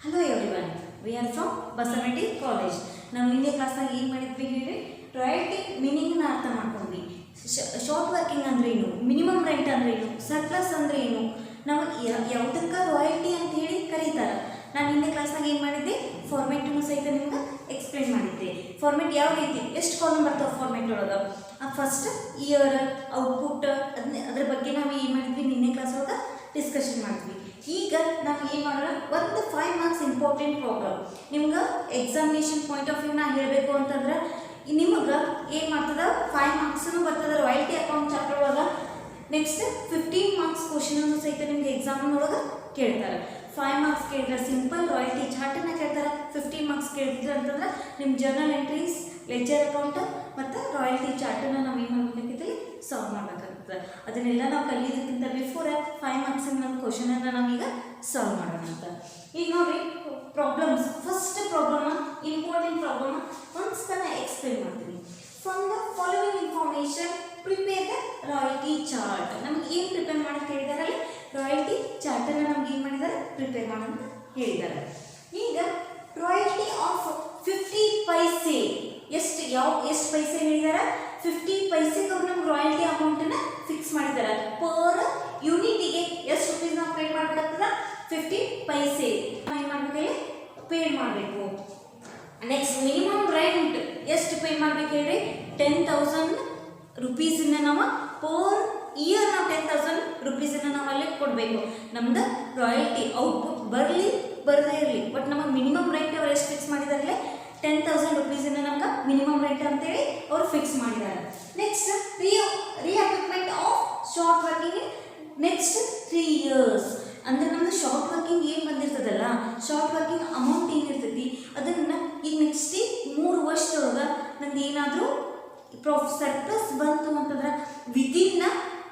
Hello everyone, we are from Basavanti College. ನಾವು ನಿನ್ನೆ ಕ್ಲಾಸ್ನಾಗ ಏನು ಮಾಡಿದ್ವಿ ಹೇಳಿ ರಾಯಲ್ಟಿ ಮೀನಿಂಗ್ನ ಅರ್ಥ ಮಾಡ್ಕೊಂಡ್ವಿ. ಶಾರ್ಟ್ ವರ್ಕಿಂಗ್ ಅಂದ್ರೆ ಏನು, ಮಿನಿಮಮ್ ರೆಂಟ್ ಅಂದ್ರೆ ಏನು, ಸರ್ಪ್ಲಸ್ ಅಂದ್ರೆ ಏನು, ನಾವು ಯಾವುದಕ್ಕೆ ರಾಯಲ್ಟಿ ಅಂತ ಹೇಳಿ ಕರೀತಾರೆ. ನಾನು ನಿನ್ನೆ ಕ್ಲಾಸ್ನಾಗ ಏನು ಮಾಡಿದ್ದೆ, ಫಾರ್ಮೆಟನ್ನು ಸಹಿತ ನಿಮ್ಗೆ ಎಕ್ಸ್ಪ್ಲೇನ್ ಮಾಡಿದ್ದೆ. ಫಾರ್ಮೆಟ್ ಯಾವ ರೀತಿ, ಎಷ್ಟು ಕಾಲಮ್ ಬರ್ತಾವೆ ಫಾರ್ಮೆಟ್ ಒಳಗೆ, ಫಸ್ಟ್ ಇಯರ್, ಔಟ್ಪುಟ್, ಅದ್ರ ಬಗ್ಗೆ ನಾವು ಏನು ಮಾಡಿದ್ವಿ ನಿನ್ನೆ ಕ್ಲಾಸ್ ಒಳಗೆ ಡಿಸ್ಕಷನ್ ಮಾಡಿದ್ವಿ. ಈಗ ನಾವು ಏನು ಮಾಡೋಣ, ಒಂದು 5 ಮಾರ್ಕ್ಸ್ ಇಂಪಾರ್ಟೆಂಟ್ ಪ್ರಾಬ್ಲಮ್ ನಿಮ್ಗೆ ಎಕ್ಸಾಮಿನೇಷನ್ ಪಾಯಿಂಟ್ ಆಫ್ ವ್ಯೂ ನಾ ಹೇಳಬೇಕು ಅಂತಂದ್ರೆ ನಿಮಗೆ ಏನು ಮಾಡ್ತದೆ, 5 ಮಾರ್ಕ್ಸನ್ನು ಬರ್ತದೆ ರಾಯಲ್ಟಿ ಅಕೌಂಟ್ ಚಾಪ್ಟರ್ ಒಳಗೆ. ನೆಕ್ಸ್ಟ್ 15 ಮಾರ್ಕ್ಸ್ ಕ್ವಶನನ್ನು ಸಹಿತ ನಿಮ್ಗೆ ಎಕ್ಸಾಮಿನೊಳಗೆ ಕೇಳ್ತಾರೆ. 5 ಮಾರ್ಕ್ಸ್ ಕೇಳಿದ್ರೆ ಸಿಂಪಲ್ ರಾಯಲ್ಟಿ ಚಾರ್ಟನ್ನು ಕೇಳ್ತಾರೆ. 15 ಮಾರ್ಕ್ಸ್ ಕೇಳಿದ್ರೆ ಅಂತಂದ್ರೆ ನಿಮ್ಮ ಜರ್ನಲ್ ಎಂಟ್ರೀಸ್, ಲೆಜರ್ ಅಕೌಂಟ್ ಮತ್ತು ರಾಯಲ್ಟಿ ಚಾರ್ಟನ್ನು ನಾವು ಏನು ಮಾಡಬೇಕಾಗಿದ್ದಲ್ಲಿ ಸಾಲ್ವ್ ಮಾಡಬೇಕಾಗ್ತದೆ. ಅದನ್ನೆಲ್ಲ ನಾವು ಕಲಿಯೋದಕ್ಕಿಂತ ಬಿಫೋರ್ 5 ಮಾರ್ಕ್ಸಿನ ಒಂದು ಕ್ವಶನನ್ನು ನಾವೀಗ ಸಾಲ್ವ್ ಮಾಡೋಣ ಅಂತ. ಈಗ ನೋಡಿರಿ problems, first problem important problem ಒಂದ್ಸಲ ಎಕ್ಸ್ಪ್ಲೇನ್ ಮಾಡ್ತೀನಿ. From the following information prepare the royalty chart. ನಮ್ಗೆ ಏನು ಪ್ರಿಪೇರ್ ಮಾಡಕ್ಕೆ ಹೇಳಿದಾರೆ, ರಾಯಲ್ಟಿ ಚಾರ್ಟನ್ನು ನಮ್ಗೆ ಏನು ಮಾಡಿದ್ದಾರೆ, ಪ್ರಿಪೇರ್ ಮಾಡಂತ ಹೇಳಿದ್ದಾರೆ. ಈಗ ರಾಯಲ್ಟಿ ಆಫ್ 50 ಪೈಸೆ ಎಷ್ಟು ಪೈಸೆ ಹೇಳಿದಾರೆ, 50 ಪೈಸೆಗೆ ಅವ್ರು ನಮ್ಗೆ ರಾಯಲ್ಟಿ ಅಮೌಂಟನ್ನು ಫಿಕ್ಸ್ ಮಾಡಿದ್ದಾರೆ. ಪರ್ ಯೂನಿಟಿಗೆ ಎಷ್ಟು ರುಪೀಸ್ ನಾವು ಪೇ ಮಾಡಬೇಕಾಗ್ತದ, 50 ಪೈಸೆ ಏನು ಮಾಡಬೇಕು, ಪೇ ಮಾಡಬೇಕು. ನೆಕ್ಸ್ಟ್ ಮಿನಿಮಮ್ ರೆಂಟ್ ಎಷ್ಟು ಪೇ ಮಾಡ್ಬೇಕು ಹೇಳ್ರಿ, 10,000 ರುಪೀಸನ್ನ ನಾವು ಪರ್ ಇಯರ್ ನಾವು 10,000 ರುಪೀಸನ್ನ ನಾವು ಅಲ್ಲಿ ಕೊಡಬೇಕು. ನಮ್ದು ರಾಯಲ್ಟಿ ಔಟ್ಪುಟ್ ಬರಲಿ ಬರದೇ ಇರಲಿ, ಬಟ್ ನಮಗೆ ಮಿನಿಮಮ್ ರೆಂಟ್ ಅವ್ರು ಎಷ್ಟು ಫಿಕ್ಸ್ ಮಾಡಿದಾರಲ್ಲ, 10,000 ರುಪೀಸನ್ನ ನಮ್ಗೆ ಮಿನಿಮಮ್ ರೆಂಟ್ ಅಂತೇಳಿ ಅವ್ರು ಫಿಕ್ಸ್ ಮಾಡಿದ್ದಾರೆ. Next recoupment of short working next 3 years. ಅಂದ್ರೆ ನಮ್ದು ಶಾರ್ಟ್ ವರ್ಕಿಂಗ್ ಏನು ಬಂದಿರ್ತದಲ್ಲ, ಶಾರ್ಟ್ ವರ್ಕಿಂಗ್ ಅಮೌಂಟ್ ಏನಿರ್ತೈತಿ ಅದನ್ನು ಈಗ ನೆಕ್ಸ್ಟ್ 3 ವರ್ಷದೊಳಗೆ ನಂದು ಏನಾದರೂ ಸರ್ಪ್ಲಸ್ ಬಂತು ಅಂತಂದ್ರೆ ವಿದಿನ್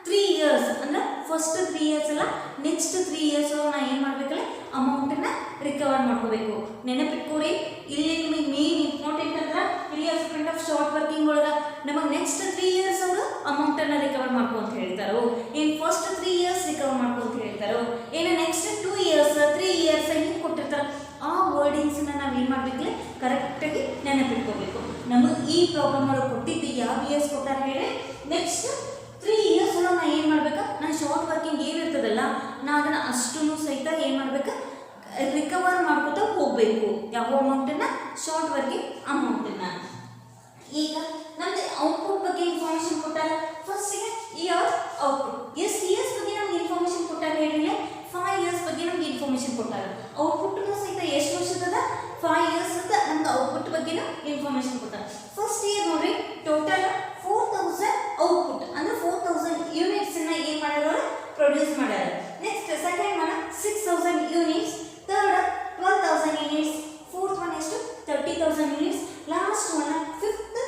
3 ಇಯರ್ಸ್, ಅಂದ್ರೆ ಫಸ್ಟ್ 3 ಇಯರ್ಸ್ ಅಲ್ಲ, ನೆಕ್ಸ್ಟ್ 3 ಇಯರ್ಸ್ ಒಳಗೆ ನಾ ಏನು ಮಾಡಬೇಕಲ್ಲ, ಅಮೌಂಟನ್ನು ರಿಕವರ್ ಮಾಡ್ಕೋಬೇಕು. ನೆನಪಿಟ್ಕೊಡಿ, ಇಲ್ಲಿ ನಿಮಗೆ ಮೇನ್ ಇಂಪಾರ್ಟೆಂಟ್ ಅಂದ್ರೆ ರೀಅಕ್ಯುಪ್ಮೆಂಟ್ ಆಫ್ ಶಾರ್ಟ್ ವರ್ಕಿಂಗ್ ಒಳಗೆ ನಮಗೆ ನೆಕ್ಸ್ಟ್ 3 ಇಯರ್ಸ್ ಅವರು ಅಮೌಂಟನ್ನು ರಿಕವರ್ ಮಾಡ್ಕೊ ಅಂತ ಹೇಳ್ತಾರೋ, ಏನು ಫಸ್ಟ್ 3 ಇಯರ್ಸ್ ರಿಕವರ್ ಮಾಡ್ಕೊ ಅಂತ ಹೇಳ್ತಾರೋ, ಏನು ನೆಕ್ಸ್ಟ್ 2 ಇಯರ್ಸ್ 3 ಇಯರ್ಸ್ ಹಿಂಗೆ ಕೊಟ್ಟಿರ್ತಾರೆ. ಆ ವರ್ಡಿಂಗ್ಸನ್ನ ನಾವು ಏನು ಮಾಡಬೇಕಲ್ಲ, ಕರೆಕ್ಟಾಗಿ ನೆನಪಿಟ್ಕೋಬೇಕು. ನಮಗೆ ಈ ಪ್ರಾಬ್ಲಮ್ ಒಳಗೆ ಕೊಟ್ಟಿದ್ದು ಯಾವ ಇಯರ್ಸ್ ಕೊಟ್ಟಾರ ಹೇಳಿ, ನೆಕ್ಸ್ಟ್ 3 ಇಯರ್ಸ್ ಒಳಗೆ ನಾ ಏನು ಮಾಡ್ಬೇಕು, ನಾನು ಶಾರ್ಟ್ ವರ್ಕಿಂಗ್ ಏನಿರ್ತದಲ್ಲ ನಾ ಅದನ್ನು ಅಷ್ಟೂ ಸಹಿತ ಏನು ಮಾಡ್ಬೇಕು, ರಿಕವರ್ ಮಾಡ್ಕೊತಾ ಹೋಗಬೇಕು. ಯಾವ ಅಮೌಂಟನ್ನು, ಶಾರ್ಟ್ ವರ್ಕಿಂಗ್ ಅಮೌಂಟನ್ನು. ಈಗ ನಮ್ದು ಔಟ್ಪುಟ್ ಬಗ್ಗೆ ಇನ್ಫಾರ್ಮೇಷನ್ ಕೊಟ್ಟಾರ. ಫಸ್ಟಿಗೆ ಇಯರ್ ಔಟ್ಪುಟ್, ಎಷ್ಟು ಇಯರ್ಸ್ ಬಗ್ಗೆ ನಮ್ಗೆ ಇನ್ಫಾರ್ಮೇಷನ್ ಕೊಟ್ಟಾರ ಹೇಳಿಲ್ಲ, 5 ಇಯರ್ಸ್ ಬಗ್ಗೆ ನಮ್ಗೆ ಇನ್ಫಾರ್ಮೇಷನ್ ಕೊಟ್ಟಾರ. ಔಟ್ಪುಟ್ ಸಹಿತ ಎಷ್ಟು ವರ್ಷದ, 5 ಇಯರ್ಸ್ ನಮ್ದು ಔಟ್ಪುಟ್ ಬಗ್ಗೆನೂ ಇನ್ಫಾರ್ಮೇಷನ್ ಕೊಟ್ಟಾರ. ಫಸ್ಟ್ ಇಯರ್ ನೋಡ್ರಿ, ಟೋಟಲ್ 4,000 ಔಟ್ಪುಟ್ ಅಂದ್ರೆ 4,000 ಯೂನಿಟ್ಸ್ ಏನು ಮಾಡ್ಯಾರ, ಪ್ರೊಡ್ಯೂಸ್ ಮಾಡ್ಯಾರ. Next second one 6,000 units, third 12,000 units, fourth one ಎಷ್ಟು 30,000 units, last one 5th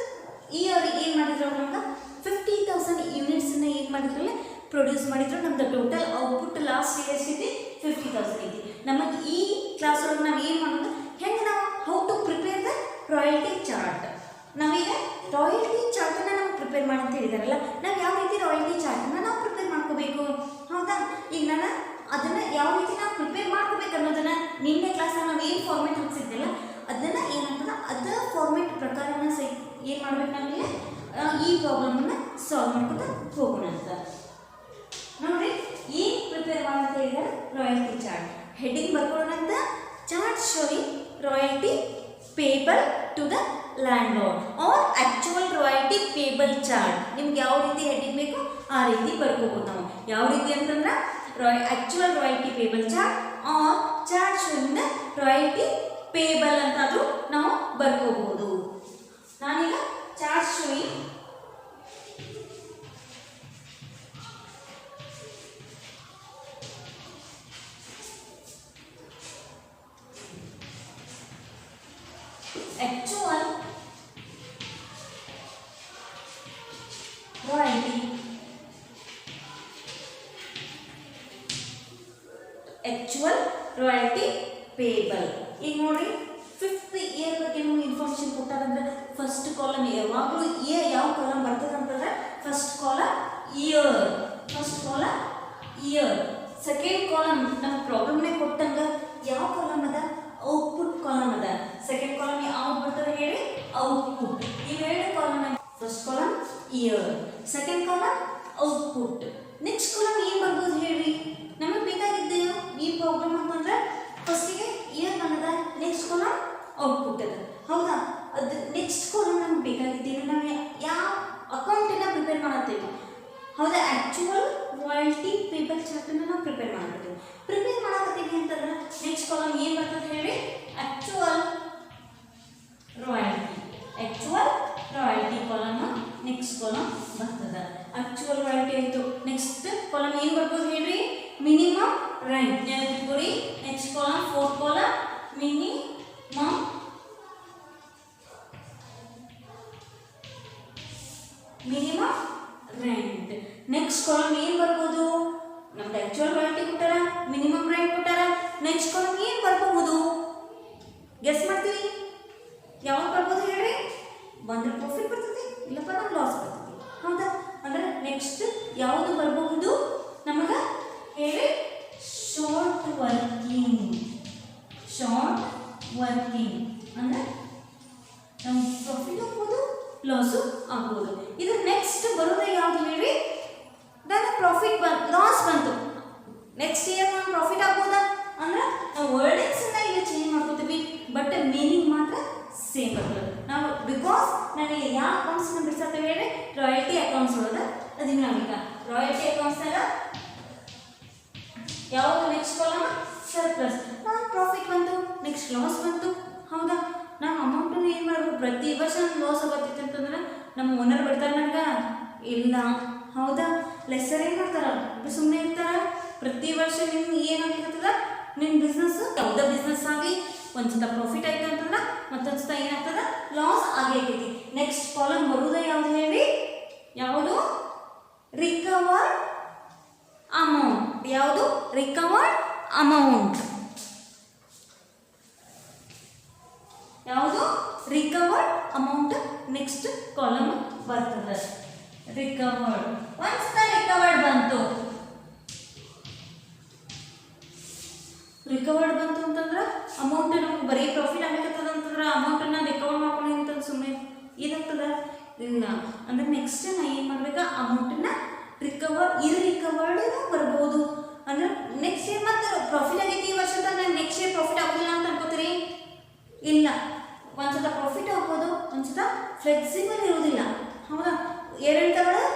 year ಏನು ಮಾಡಿದ್ರು ನಮ್ಗೆ 50,000 ಯೂನಿಟ್ಸನ್ನ ಏನು ಮಾಡಿದ್ರಲ್ಲ ಪ್ರೊಡ್ಯೂಸ್ ಮಾಡಿದ್ರು. ನಮ್ದು ಟೋಟಲ್ ಔಟ್ಪುಟ್ ಲಾಸ್ಟ್ ಇಯರ್ ಎಷ್ಟಿದೆ, 50,000 ಐತಿ. ನಮಗೆ ಈ ಕ್ಲಾಸ್ ಒಳಗೆ ನಾವು ಏನು ಮಾಡೋದು, ಹೆಂಗೆ ನಾವು how to prepare the royalty chart. ನಾವೀಗ ರಾಯಲ್ಟಿ ಚಾರ್ಟನ್ನು ನಾವು ಪ್ರಿಪೇರ್ ಮಾಡಿ ಅಂತ ಹೇಳಿದಾರಲ್ಲ, ನಾವು ಯಾವ ರೀತಿ ರಾಯಲ್ಟಿ ಚಾರ್ಟನ್ನು ನಾವು ಪ್ರಿಪೇರ್ ಮಾಡ್ಕೋಬೇಕು, ಹೌದಾ? ಈಗ ನಾನು ಅದನ್ನು ಯಾವ ರೀತಿ ನಾವು ಪ್ರಿಪೇರ್ ಮಾಡ್ಕೋಬೇಕು ಅನ್ನೋದನ್ನು ನಿನ್ನೆ ಕ್ಲಾಸಲ್ಲಿ ನಾವು ಏನು ಫಾರ್ಮೆಟ್ ಹಾಕ್ಸಿದ್ದಿಲ್ಲ ಅದನ್ನು ಏನಾಗ್ತದೆ, ಅದ ಫಾರ್ಮೆಟ್ ಪ್ರಕಾರನ ಸಹಿತ ಏನು ಮಾಡ್ಬೇಕು, ನಮಗೆ ಈ ಪ್ರಾಬ್ಲಮನ್ನು ಸಾಲ್ವ್ ಮಾಡ್ಕೊತಾ ಹೋಗೋಣ ಅಂತ. ನೋಡ್ರಿ ಏನು ಪ್ರಿಪೇರ್ ಮಾಡಂತ ಹೇಳಿದಾರೆ, ರಾಯಲ್ಟಿ ಚಾರ್ಟ್. ಹೆಡ್ಡಿಂಗ್ ಬರ್ಕೊಳ್ಳೋಣ ಅಂತ, chart showing royalty payable to the landlord or actual royalty payable chart. ನಿಮ್ಗೆ ಯಾವ ರೀತಿ ಹೆಡ್ಡಿಂಗ್ ಬೇಕು ಆ ರೀತಿ ಬರ್ಕೋಬೋದು ನಾವು. ಯಾವ ರೀತಿ ಅಂತಂದ್ರೆ actual royalty payable chart or chart showing royalty payable ಅಂತಾದರೂ ನಾವು ಬರ್ಕೋಬಹುದು. ನಾನೀಗ chart showing actual royalty payable. ಈಗ ನೋಡ್ರಿ 5th ಇಯರ್ ಬಗ್ಗೆ ನಮ್ಗೆ ಇನ್ಫಾರ್ಮೇಷನ್ ಕೊಟ್ಟಾರಂದ್ರೆ ಫಸ್ಟ್ ಕಾಲಮ್ ಯಾವಾಗಲೂ ಇಯರ್ ಯಾವ ಕಾಲಮ್ ಬರ್ತದೆ ಅಂತಂದ್ರೆ first column year, second column ನಮ್ಮ ಪ್ರಾಬ್ಲಮ್ನೇ ಕೊಟ್ಟಂಗೆ ಯಾವ ಕಾಲಮ್ ಅದ ಔಟ್ಪುಟ್ ಅದ ಹೌದಾ. ಅದು ನೆಕ್ಸ್ಟ್ ಕಾಲಮ್ ನಮ್ಗೆ ಬೇಕಾಗಿದ್ದೇವೆ, ನಾವು ಯಾವ ಅಕೌಂಟನ್ನು ಪ್ರಿಪೇರ್ ಮಾಡತ್ತೀವಿ ಹೌದಾ. ಆ್ಯಕ್ಚುವಲ್ ರಾಯಲ್ಟಿ ಪೇಬಲ್ ಚಾರ್ಟನ್ನು ನಾವು ಪ್ರಿಪೇರ್ ಮಾಡತ್ತೀವಿ. ಪ್ರಿಪೇರ್ ಮಾಡತ್ತೀವಿ ಅಂತಂದ್ರೆ ನೆಕ್ಸ್ಟ್ ಕಾಲಮ್ ಏನು ಬರ್ತದೆ ಹೇಳಿ, actual royalty column next column ಬರ್ತದೆ. ಆ್ಯಕ್ಚುವಲ್ ರಾಯಲ್ಟಿ ಆಯಿತು. ನೆಕ್ಸ್ಟ್ ಕಾಲಮ್ ಏನು ಬರ್ಬೋದು ಹೇಳ್ರಿ, ಮಿನಿಮಮ್ ರೆಂಟ್. ನೆನಪಿಟ್ಕೊರಿ, next column fourth column minimum rent. Next column ಏನು ಬರ್ಬೋದು, ನಮ್ದು ಆ್ಯಕ್ಚುವಲ್ ರಾಯಲ್ಟಿ ಕೊಟ್ಟಾರ, ಮಿನಿಮಮ್ ರೆಂಟ್ ಕೊಟ್ಟಾರ. ನೆಕ್ಸ್ಟ್ ಕಾಲಮ್ ಏನು ಬರ್ಬೋದು ಗೆಸ್ ಮಾಡ್ತೀವಿ, ಯಾವಾಗ ಬರ್ಬೋದು ಹೇಳ್ರಿ. ಬಂದ್ರೆ ಪ್ರಾಫಿಟ್ ಬರ್ತದೆ, ಇಲ್ಲಪ್ಪ ನಮ್ಗೆ ಲಾಸ್ ಬರ್ತದೆ ಹೌದಾ. ಅಂದ್ರೆ ನೆಕ್ಸ್ಟ್ ಯಾವುದು ಬರಬಹುದು ನಮಗೆ ಹೇಳಿ, ಶಾರ್ಟ್ ವರ್ಕಿಂಗ್ ಅಂದ್ರೆ ನಮ್ಗೆ ಪ್ರಾಫಿಟ್ ಆಗ್ಬೋದು, ಲಾಸು ಆಗ್ಬೋದು. ಇದು ನೆಕ್ಸ್ಟ್ ಬರೋದೇ ಯಾವುದು ಹೇಳಿ, ನನ್ನ ಪ್ರಾಫಿಟ್ ಲಾಸ್ ಬಂತು, ನೆಕ್ಸ್ಟ್ ಇಯರ್ ನಾನು ಪ್ರಾಫಿಟ್ ಆಗ್ಬೋದಾ ಅಂದ್ರೆ ನಾವು ವರ್ಡಿಂಗ್ಸನ್ನ ಇಲ್ಲಿ ಚೇಂಜ್ ಮಾಡ್ಕೋತೀವಿ, ಬಟ್ ಮೀನಿಂಗ್ ಮಾತ್ರ ಸೇಮ್ ಬರ್ತದೆ. ನಾವು ಬಿಕಾಸ್ ನಾವಿಲ್ಲಿ ಯಾವ ಅಕೌಂಟ್ಸ್ನ ಬಿಡ್ಸತ್ತೇವೆ ಹೇಳಿ, ರಾಯಲ್ಟಿ ಅಕೌಂಟ್ಸ್ ಒಳಗೆ ಅದೀವಿ ನಾವೀಗ. ರಾಯಲ್ಟಿ ಅಕೌಂಟ್ಸ್ನಾಗ ಯಾವುದು ನೆಕ್ಸ್ಟ್ ಕಾಲಮ್ ಸರ್ಪ್ಲಸ್. ನಾನು ಪ್ರಾಫಿಟ್ ಬಂತು, ನೆಕ್ಸ್ಟ್ ಲಾಸ್ ಬಂತು ಹೌದಾ. ನಾವು ಅಮೌಂಟನ್ನು ಏನು ಮಾಡಬೇಕು, ಪ್ರತಿ ವರ್ಷ ನಮ್ಗೆ ಲಾಸ್ ಆಗತ್ತೈತೆ ಅಂತಂದ್ರೆ ನಮ್ಮ ಓನರ್ ಬಿಡ್ತಾರೆ ನನಗೆ ಇಲ್ಲ ಹೌದಾ. ಲೆಸ್ಸರ್ ಏನು ಮಾಡ್ತಾರ, ಸುಮ್ಮನೆ ಇರ್ತಾರ. ಪ್ರತಿ ವರ್ಷ ನಿಮ್ಗೆ ಏನಾಗ್ತದ, ನಿಮ್ಮ ಬಿಸ್ನೆಸ್ ಯಾವುದೇ ಬಿಸ್ನೆಸ್ ಆಗಲಿ ಒಂದ್ಸತ ಪ್ರಾಫಿಟ್ ಆಯ್ತು ಅಂತಂದ್ರೆ ಮತ್ತೊಂದು ಸತ ಏನಾಗ್ತದ, ಲಾಸ್ ಆಗೇ ಆಗ್ತೈತಿ. ನೆಕ್ಸ್ಟ್ ಕಾಲಮ್ ಬರುವುದೇ ಯಾವುದು ಹೇಳಿ, ಯಾವುದು ರಿಕವರ್ಡ್ ಅಮೌಂಟ್. ಯಾವುದು ರಿಕವರ್ಡ್ ಅಮೌಂಟ್, ಯಾವುದು ರಿಕವರ್ಡ್ ಅಮೌಂಟ್ ನೆಕ್ಸ್ಟ್ ಕಾಲಮ್ ಬರ್ತದೆ. ರಿಕವರ್ಡ್ ಒಂದ್ಸತ ರಿಕವರ್ಡ್ ಬಂತು ಅಂತಂದ್ರೆ ಅಮೌಂಟ್ ನಮ್ಗೆ ಬರೀ ಪ್ರಾಫಿಟ್ ಆಗತ್ತದ ಅಂತಂದ್ರೆ ಅಮೌಂಟನ್ನು ರಿಕವರ್ ಮಾಡ್ಕೊಂಡು ಅಂತಂದ್ರೆ ಸುಮ್ಮನೆ ಇದಾಗ್ತದ ಇಲ್ಲ. ಅಂದ್ರೆ ನೆಕ್ಸ್ಟ್ ನಾ ಏನು ಮಾಡ್ಬೇಕು, ಅಮೌಂಟನ್ನು ರಿಕವರ್ಡ್ ಬರ್ಬೋದು. ಅಂದ್ರೆ ನೆಕ್ಸ್ಟ್ ಇಯರ್ ಮತ್ತೆ ಪ್ರಾಫಿಟ್ ಆಗೈತಿ ಈ ವರ್ಷದ, ನೆಕ್ಸ್ಟ್ ಇಯರ್ ಪ್ರಾಫಿಟ್ ಆಗೋದಿಲ್ಲ ಅಂತ ಅನ್ಕೋತೀರಿ ಇಲ್ಲ. ಒಂದ್ಸತ ಪ್ರಾಫಿಟ್ ಆಗ್ಬೋದು, ಒಂದ್ಸತ ಫ್ಲೆಕ್ಸಿಬಲ್ ಇರೋದಿಲ್ಲ ಹೌದಾ. ಎರಡು ಥರ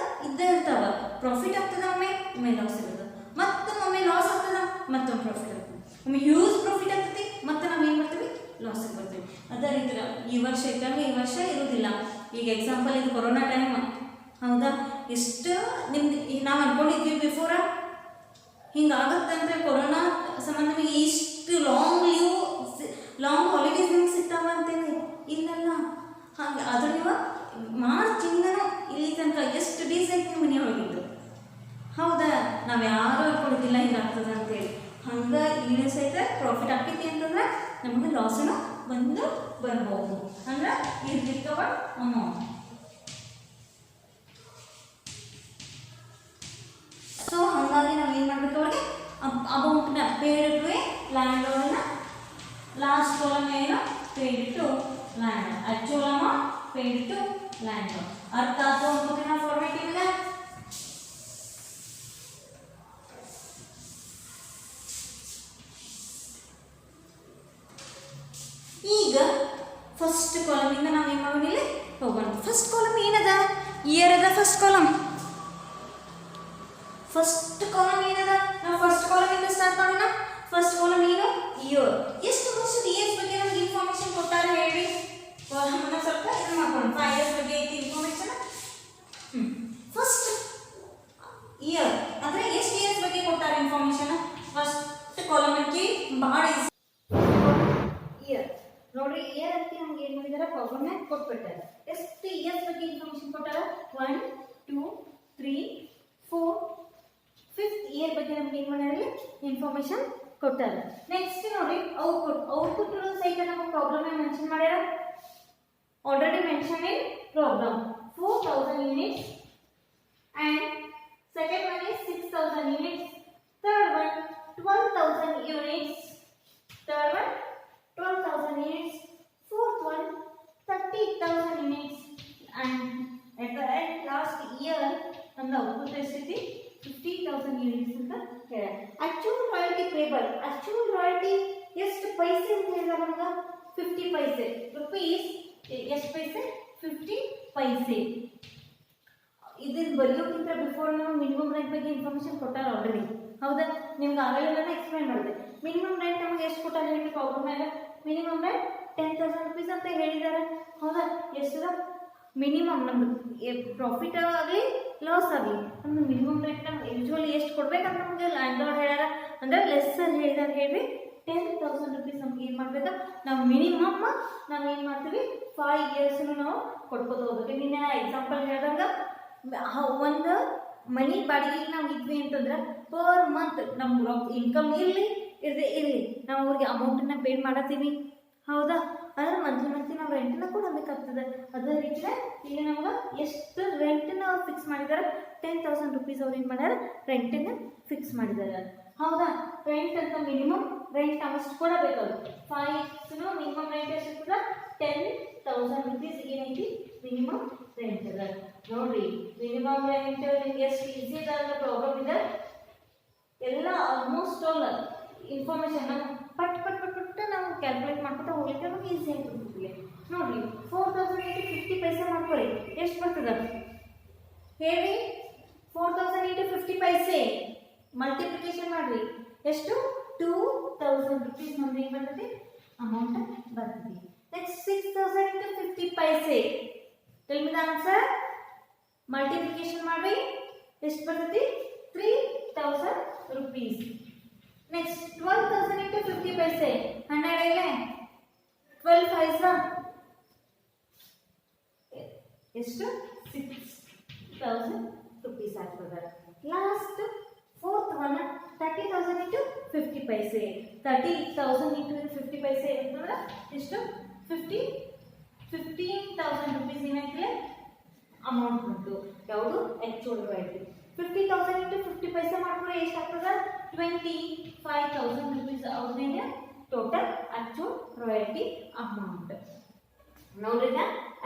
ಇದ್ದೇ ಇರ್ತಾವ. ಪ್ರಾಫಿಟ್ ಆಗ್ತದ ಒಮ್ಮೆ ಲಾಸ್ ಇರ್ತದೆ, ಮತ್ತೊಮ್ಮೆ ಲಾಸ್ ಆಗ್ತದ ಮತ್ತೊಮ್ಮೆ ಪ್ರಾಫಿಟ್ ಆಗ್ತದೆ, ಒಮ್ಮೆ ಹ್ಯೂಜ್ ಪ್ರಾಫಿಟ್ ಆಗ್ತೈತಿ ಮತ್ತೆ ನಾವು ಏನು ಮಾಡ್ತೀವಿ ಲಾಸಿಗೆ ಬರ್ತೀವಿ. ಅದೇ ರೀತಿ ಈ ವರ್ಷ ಇದ್ದಂಗೆ ಈ ವರ್ಷ ಇರೋದಿಲ್ಲ. ಈಗ ಎಕ್ಸಾಂಪಲ್ ಇದು ಕೊರೋನಾ ಟೈಮ್ ಹೌದಾ. ಎಷ್ಟು ನಿಮ್ದು ಈಗ ನಾವು ಅನ್ಕೊಂಡಿದ್ವಿ ಬಿಫೋರ ಹಿಂಗಾಗುತ್ತೆ ಅಂದರೆ ಕೊರೋನಾ ಸಂಬಂಧ ಇಷ್ಟು ಲಾಂಗ್ ಹಾಲಿಡೇಸ್ ನಿಮ್ಗೆ ಸಿಗ್ತಾವ ಅಂತೇಳಿ ಇಲ್ಲಲ್ಲ. ಹಾಗೆ ಅದು ನೀವು ಮಾರ್ಚಿಂದನೂ ಇಲ್ಲಿ ತನಕ ಎಷ್ಟು ಡೇಸ್ ಆಯ್ತು ನೀವು ಮನೆ ಹೋಗಿದ್ದು ಹೌದಾ. ನಾವು ಯಾರೂ ಅನ್ಕೊಂಡಿದ್ದಿಲ್ಲ ಹಿಂಗಾಗ್ತದೆ ಅಂತೇಳಿ. ಹಂಗೆ ಇಲ್ಲಿ ಸಹಿತ ಪ್ರಾಫಿಟ್ ಆಗ್ತೈತಿ ಅಂತಂದ್ರೆ ನಮಗೆ ಲಾಸನ್ನು ಬರ್ಬೋದು. ಅಂದ್ರೆ ಇದು ರಿಕವರ್ಡ್ ಅಮೌಂಟ್. ಸೊ ಹಾಗಾಗಿ ನಾವು ಏನು ಮಾಡಬೇಕು, ಅವ್ರಿಗೆ ಅಮೌಂಟ್ನ ಪೇಡ್ ಟು ಲ್ಯಾಂಡ್ ಲಾರ್ಡ್ನ ಲಾಸ್ಟ್ ಕಾಲಮ್ ಏನು paid to land, actual amount paid to landlord. ಅರ್ಥ ಆಯ್ತು ಅನ್ಕೋತೀನಿ ನಾವು ಫಾರ್ಮೇಟ್ ಇಲ್ಲ. ಈಗ ಫಸ್ಟ್ ಕಾಲಮಿಂದ ನಾವು ಏನು ಮಾಡೋದಿಲ್ಲ ಹೋಗೋಣ. ಫಸ್ಟ್ ಕಾಲಮ್ ಏನದ, ಇಯರ್ ಅದ. ಫಸ್ಟ್ ಕಾಲಮ್ ಏನದ, ನಾವು ಫಸ್ಟ್ ಕಾಲಮಿಂದ ಸ್ಟಾರ್ಟ್ ಮಾಡೋಣ. ಫಸ್ಟ್ ಕಾಲಮ್ ಏನು, ಇಯರ್. ಎಷ್ಟು ವರ್ಷದ ಇಯರ್ಸ್ ಬಗ್ಗೆ ನಮ್ಗೆ ಇನ್ಫಾರ್ಮೇಶನ್ ಕೊಟ್ಟಾರ ಹೇಳಿ. ಸ್ವಲ್ಪ ಇದನ್ನ ಮಾಡ್ಕೊಂಡು 5 years ಬಗ್ಗೆ ಐತಿ ಇನ್ಫಾರ್ಮೇಶನ್. ಫಸ್ಟ್ ಇಯರ್ ಅಂದರೆ ಎಷ್ಟು ಇಯರ್ಸ್ ಬಗ್ಗೆ ಕೊಟ್ಟಾರ ಇನ್ಫಾರ್ಮೇಶನ್. ಫಸ್ಟ್ ಕಾಲಮ್ ಅಂಕಿ ಭಾಳ ಇಯರ್ ನೋಡ್ರಿ. ಇಯರ್ ಅಂತ ನಮ್ಗೆ ಏನು ಮಾಡಿದಾರೆ, ಪ್ರಾಬ್ಲಮ್ ಕೊಟ್ಬಿಟ್ಟಾರೆ. ಎಷ್ಟು ಇಯರ್ಸ್ ಬಗ್ಗೆ ಇನ್ಫಾರ್ಮೇಶನ್ ಕೊಟ್ಟಾರ, 1 2 3 4 5th ಇಯರ್ ಬಗ್ಗೆ ನಮ್ಗೆ ಏನು ಮಾಡ್ಯಾರ ಇನ್ಫಾರ್ಮೇಶನ್ ಕೊಟ್ಟಾರ. ನೆಕ್ಸ್ಟ್ ನೋಡಿ ಔಟ್ಪುಟ್ ಸಹಿತ ನಮಗೆ ಪ್ರಾಬ್ಲಮ್ ಮೆನ್ಷನ್ ಮಾಡ್ಯಾರ. Already mention in problem 4000 units and second one is 6000 units, third one 12000 units, third one 12000 units, fourth one 30000 units, and at the end last year ನಮ್ದು ಔಟ್ಪುಟ್ ಎಷ್ಟೈತಿ 50000 units ಅಂತ ಹೇಳ. Actual royalty payable, actual royalty ಎಷ್ಟು ಪೈಸೆ ಅಂತ ಹೇಳಿದಾರೆ ನಮ್ಗೆ 50 ಪೈಸೆ rupees ಎಷ್ಟು ಪೈಸೆ 50 ಪೈಸೆ. ಇದನ್ನ ಬರೆಯೋಕ್ಕಿಂತ ಬಿಫೋರ್ ನಾವು ಮಿನಿಮಮ್ ರೆಂಟ್ ಬಗ್ಗೆ ಇನ್ಫಾರ್ಮೇಶನ್ ಕೊಟ್ಟಾರ ಆಲ್ರೆಡಿ. ಹೌದಾ, ನಿಮ್ಗೆ ಆಗಲೇ ನಾನು ಎಕ್ಸ್ಪ್ಲೈನ್ ಮಾಡಿದೆ. ಮಿನಿಮಮ್ ರೆಂಟ್ ನಮಗೆ ಎಷ್ಟು ಕೊಟ್ಟಾರ ಹೇಳಿ ಪ್ರಾಬ್ಲಮ್ ಮೇಲೆ. ಮಿನಿಮಮ್ ರೆಂಟ್ 10,000 ರುಪೀಸ್ ಅಂತ ಹೇಳಿದ್ದಾರೆ. ಹೌದಾ, ಎಷ್ಟದ ಮಿನಿಮಮ್ ನಮ್ಗೆ ಪ್ರಾಫಿಟ್ ಆಗಲಿ ಲಾಸ್ ಆಗಲಿ ನಮ್ಗೆ ಮಿನಿಮಮ್ ರೆಂಟ್ ನಮ್ಗೆ ಯೂಶ್ವಲಿ ಎಷ್ಟು ಕೊಡ್ಬೇಕಂತ ನಮಗೆ ಲ್ಯಾಂಡ್ ಲಾರ್ಡ್ ಹೇಳ್ಯಾರ, ಅಂದರೆ ಲೆಸ್ಸಲ್ಲಿ ಹೇಳಿದಾರೆ ಹೇಳಿ 10,000 ರುಪೀಸ್ ನಮ್ಗೆ ಏನು ಮಾಡ್ಬೇಕು, ನಾವು ಮಿನಿಮಮ್ ನಾವು ಏನು ಮಾಡ್ತೀವಿ 5 ಇಯರ್ಸ್ನು ನಾವು ಕೊಟ್ಕೋತ ಹೋಗ್ಬೇಕು. ನಿನ್ನೆ ಎಕ್ಸಾಂಪಲ್ ಹೇಳಿದಾಗ ಒಂದು ಮನಿ ಬಾಡಿಗೆಗೆ ನಾವು ಇದ್ವಿ ಅಂತಂದ್ರೆ ಪರ್ ಮಂತ್ ನಮ್ಮ ಇನ್ಕಮ್ ಇರಲಿ ಇರಲಿ ನಾವು ಅವ್ರಿಗೆ ಅಮೌಂಟನ್ನು ಪೇ ಮಾಡತ್ತೀವಿ. ಹೌದಾ, ಅಂದ್ರೆ ಮಂತ್ಲಿ ನಾವು ರೆಂಟನ್ನ ಕೊಡಬೇಕಾಗ್ತದೆ. ಅದೇ ರೀತಿ ಇಲ್ಲಿ ನಮ್ಗೆ ಎಷ್ಟು ರೆಂಟನ್ನ ಅವ್ರು ಫಿಕ್ಸ್ ಮಾಡಿದ್ದಾರೆ, 10,000 ರುಪೀಸ್ ಅವ್ರು ಏನು ಮಾಡ್ಯಾರ ರೆಂಟನ್ನು ಫಿಕ್ಸ್ ಮಾಡಿದ್ದಾರೆ. ಹೌದಾ, ರೆಂಟ್ ಅಂತ ಮಿನಿಮಮ್ ರೆಂಟ್ ನಾವು ಅಷ್ಟು ಕೊಡಬೇಕಾದ್ರು 5 ಮಿನಿಮಮ್ ರೆಂಟ್ ಎಷ್ಟು 10,000 ರುಪೀಸ್ ಏನೈತಿ ಮಿನಿಮಮ್ ರೆಂಟ್ ಅದ. ನೋಡ್ರಿ ಮಿನಿಮಮ್ ರೆಂಟ್ ನಿಮ್ಗೆ ಎಷ್ಟು ಈಸಿ ಅದ ಅನ್ನೋ ಪ್ರಾಬ್ಲಮ್ ಇದೆ. ಎಲ್ಲ ಆಲ್ಮೋಸ್ಟ್ ಆಲ್ ಇನ್ಫಾರ್ಮೇಶನ್ ನಾವು ಪಟ್ ನಾವು ಕ್ಯಾಲ್ಕುಲೇಟ್ ಮಾಡ್ಕೊತಾ ಹೋಗ್ಲಿಕ್ಕೆ ನಮಗೆ ಈಸಿ ಆಗಿರ್ತದೆ. ನೋಡ್ರಿ 4,000 into 50 ಪೈಸೆ ಮಾಡ್ಕೊಳ್ಳಿ, ಎಷ್ಟು ಬರ್ತದ ಹೇಳಿ. 4,000 into 50 ಪೈಸೆ ಮಲ್ಟಿಪ್ಲಿಕೇಶನ್ ಮಾಡ್ರಿ, ಎಷ್ಟು 2,000 ರುಪೀಸ್ ನಮ್ಗೆ ಏನು ಬರ್ತದೆ ಅಮೌಂಟ್ ಬರ್ತದೆ. Next 6,000 into 50 paise, tell me the answer. Multiplication ಮಾಡ್ರಿ, ಎಷ್ಟು ಬರ್ತದೆ 3,000 ರುಪೀಸ್. ನೆಕ್ಸ್ಟ್ 12,000 into 50 ಪೈಸೆ 100 ಇಲ್ಲ 12 5 ಎಷ್ಟು 6,000 ರುಪೀಸ್ ಆಗ್ತದೆ. ಲಾಸ್ಟ್ ಫೋರ್ತ್ ಒನ್ 30,000 into 50 ಪೈಸೆ. 30,000 into 50 ಪೈಸೆ ಅಂತಂದ್ರೆ ಎಷ್ಟು 15,000 ರುಪೀಸ್ ಏನಾಯ್ತಿಲ್ಲ ಅಮೌಂಟ್ ಬಂತು. ಯಾವುದು ಆಕ್ಚುಯಲ್ ರಾಯಲ್ಟಿ. 50,000 into 50 ಪೈಸೆ ಮಾಡ್ಕೊಂಡ್ರೆ ಎಷ್ಟಾಗ್ತದೆ 25,000 ರುಪೀಸ್ ಅವ್ರದ್ದೇನೆ ಟೋಟಲ್ ಆಕ್ಚುಯಲ್ ರಾಯಲ್ಟಿ ಅಮೌಂಟ್. ನೋಡ್ರಿ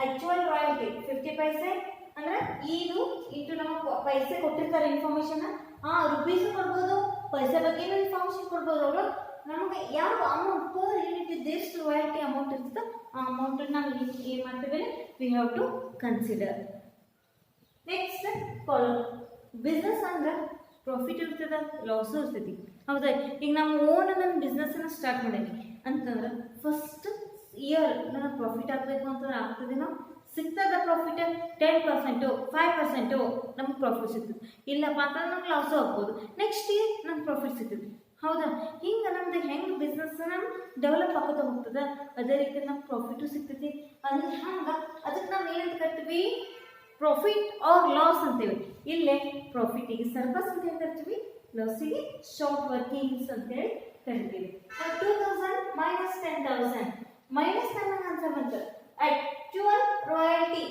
ಆಕ್ಚುಯಲ್ ರಾಯಲ್ಟಿ 50 ಪೈಸೆ ಅಂದ್ರೆ ಇದು ಇಟ್ಟು ನಮಗೆ ಪೈಸೆ ಕೊಟ್ಟಿರ್ತಾರೆ ಇನ್ಫಾರ್ಮೇಶನ್. ರುಪೀಸ್ ಕೊಡ್ಬೋದು, ಪೈಸೆ ಬಗ್ಗೆ ಇನ್ಫಾರ್ಮೇಶನ್ ಕೊಡ್ಬೋದು. ಅವರು ನಮಗೆ ಯಾವ ಅಮೌಂಟ್ ಪರ್ ಯೂನಿಟ್ ಎಷ್ಟು ರಾಯಲ್ಟಿ ಅಮೌಂಟ್ ಇರ್ತದೆ ಆ ಅಮೌಂಟ್ ನಾವು ಏನು ಮಾಡ್ತೀವಿ we have to consider. Next column business ಅಂದ್ರೆ ಪ್ರಾಫಿಟ್ ಇರ್ತದ ಲಾಸು ಇರ್ತೈತಿ. ಹೌದಾ, ಈಗ ನಾವು ಓನ್ ನನ್ನ ಬಿಸ್ನೆಸ್ಸನ್ನು ಸ್ಟಾರ್ಟ್ ಮಾಡೀನಿ ಅಂತಂದ್ರೆ ಫಸ್ಟ್ ಇಯರ್ ನನಗೆ ಪ್ರಾಫಿಟ್ ಆಗಬೇಕು ಅಂತಂದ್ರೆ ಆಗ್ತದೇನೋ ಸಿಗ್ತದ ಪ್ರಾಫಿಟ್ 10% 5% ನಮ್ಗೆ ಪ್ರಾಫಿಟ್ ಸಿಗ್ತದೆ. ಇಲ್ಲಪ್ಪ ಅಂತಂದ್ರೆ ನಮ್ಗೆ ಲಾಸು ಆಗ್ಬೋದು. ನೆಕ್ಸ್ಟ್ ಇಯರ್ ನಮ್ಗೆ ಪ್ರಾಫಿಟ್ ಸಿಗ್ತದೆ. ಹೌದಾ, ಹಿಂಗೆ ನಮ್ದು ಹೆಂಗೆ ಬಿಸ್ನೆಸ್ ನಮ್ಗೆ ಡೆವಲಪ್ ಆಗೋದು ಹೋಗ್ತದೆ ಅದೇ ರೀತಿ ನಮ್ಗೆ ಪ್ರಾಫಿಟು ಸಿಗ್ತೈತಿ. ಅದ್ರ ಹಂಗೆ ಅದಕ್ಕೆ ನಾವು ಏನಂತ ಕರಿತೀವಿ ಪ್ರಾಫಿಟ್ ಆರ್ ಲಾಸ್ ಅಂತೇಳಿ. ಇಲ್ಲೇ ಪ್ರಾಫಿಟಿಗೆ ಸರ್ಪ್ಲಸ್ ಅಂತ ಹೇಳಿ ಕರಿತೀವಿ, ಲಾಸಿಗೆ ಶಾರ್ಟ್ ವರ್ಕಿಂಗ್ಸ್ ಅಂತೇಳಿ ಕರಿತೀವಿ. 2,000 minus 10,000 ಮೈನಸ್ ನನ್ನ ಆನ್ಸರ್ ಬಂತು. actual royalty